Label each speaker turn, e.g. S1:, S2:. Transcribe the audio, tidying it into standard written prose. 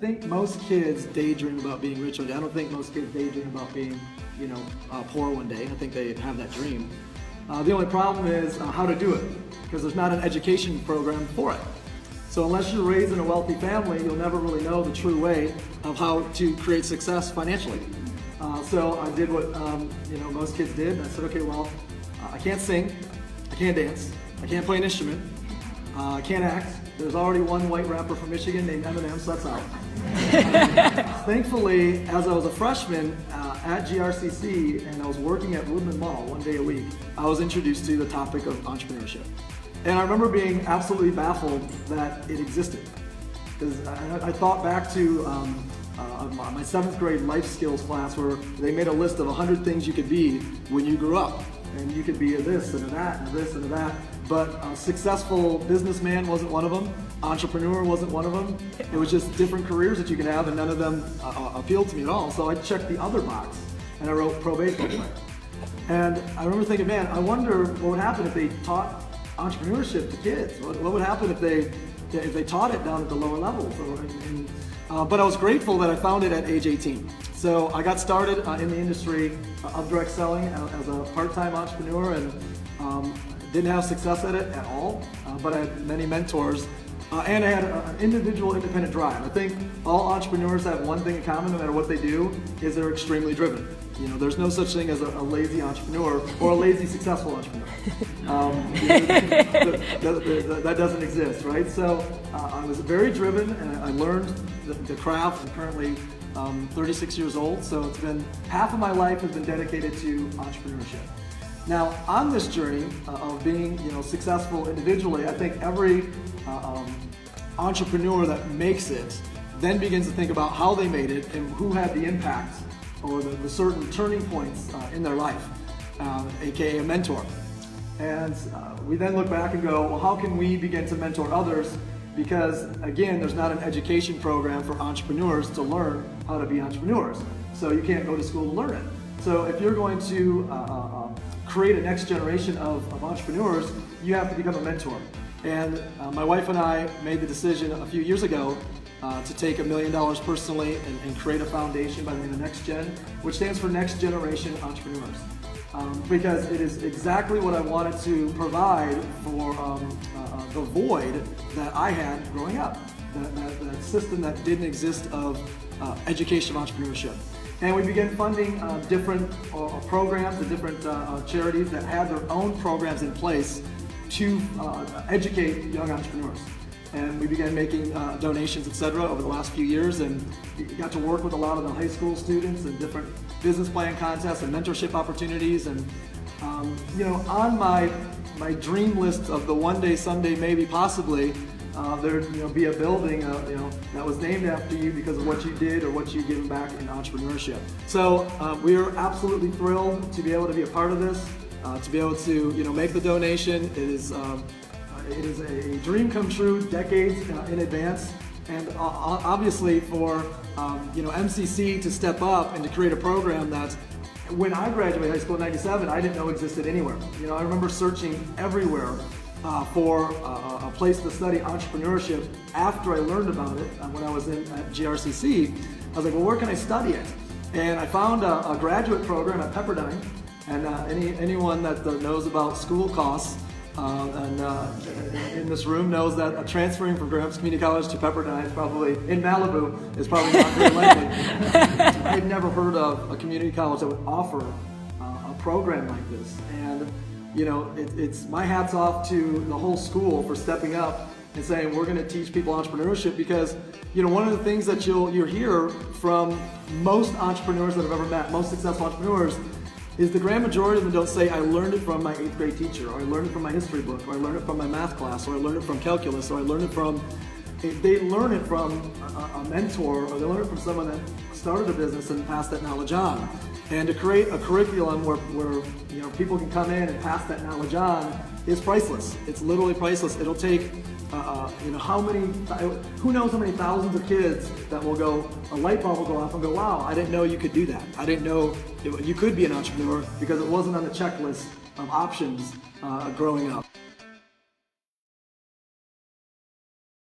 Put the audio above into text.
S1: think most kids daydream about being rich one day. I don't think most kids daydream about being, poor one day. I think they have that dream. The only problem is how to do it, because there's not an education program for it. So unless you're raised in a wealthy family, you'll never really know the true way of how to create success financially. So I did what most kids did. I said, okay, well, I can't sing, I can't dance, I can't play an instrument, I can't act. There's already one white rapper from Michigan named Eminem, so that's out. Thankfully, as I was a freshman at GRCC and I was working at Woodland Mall one day a week, I was introduced to the topic of entrepreneurship. And I remember being absolutely baffled that it existed. Because I thought back to my 7th grade life skills class where they made a list of 100 things you could be when you grew up. And you could be a this and a that and a this and a that. But a successful businessman wasn't one of them. Entrepreneur wasn't one of them. It was just different careers that you could have, and none of them appealed to me at all. So I checked the other box, and I wrote pro baseball player. And I remember thinking, man, I wonder what would happen if they taught entrepreneurship to kids. What would happen if they taught it down at the lower levels? But I was grateful that I found it at age 18. So I got started in the industry of direct selling as a part-time entrepreneur, and didn't have success at it at all, but I had many mentors, and I had an individual independent drive. I think all entrepreneurs have one thing in common, no matter what they do, is they're extremely driven. There's no such thing as a lazy entrepreneur or a lazy successful entrepreneur. That doesn't exist, right? So I was very driven, and I learned the craft. I'm currently 36 years old, so it's been half of my life has been dedicated to entrepreneurship. Now, on this journey of being, successful individually, I think every entrepreneur that makes it then begins to think about how they made it and who had the impact or the certain turning points in their life, aka a mentor. And we then look back and go, well, how can we begin to mentor others? Because again, there's not an education program for entrepreneurs to learn how to be entrepreneurs. So you can't go to school to learn it. So if you're going to create a next generation of entrepreneurs, you have to become a mentor. And my wife and I made the decision a few years ago to take $1 million personally and create a foundation by the name of Next Gen, which stands for Next Generation Entrepreneurs. Because it is exactly what I wanted to provide for the void that I had growing up, that system that didn't exist of education of entrepreneurship. And we began funding different programs and different charities that had their own programs in place to educate young entrepreneurs. And we began making donations, etc., over the last few years, and got to work with a lot of the high school students and different business plan contests and mentorship opportunities. And on my dream list of the one day, someday, maybe, possibly, there'd be a building that was named after you because of what you did or what you've given back in entrepreneurship. So we are absolutely thrilled to be able to be a part of this, to be able to make the donation. It is a dream come true, decades in advance, and obviously for MCC to step up and to create a program that, when I graduated high school in '97, I didn't know existed anywhere. I remember searching everywhere for a place to study entrepreneurship after I learned about it when I was at GRCC. I was like, well, where can I study it? And I found a graduate program at Pepperdine, and anyone that knows about school costs in this room knows that transferring from Graham Community College to Pepperdine is probably, in Malibu, is probably not very likely. I'd never heard of a community college that would offer a program like this. And it's my hat's off to the whole school for stepping up and saying we're going to teach people entrepreneurship, because one of the things that you'll hear from most entrepreneurs that I've ever met, most successful entrepreneurs, is the grand majority of them don't say, I learned it from my 8th grade teacher, or I learned it from my history book, or I learned it from my math class, or I learned it from calculus, or I learned it from, they learn it from a mentor, or they learn it from someone that started a business and passed that knowledge on. And to create a curriculum where people can come in and pass that knowledge on is priceless. It's literally priceless. It'll take who knows how many thousands of kids that will go, a light bulb will go off and go, wow, I didn't know you could do that. I didn't know you could be an entrepreneur, because it wasn't on the checklist of options growing up.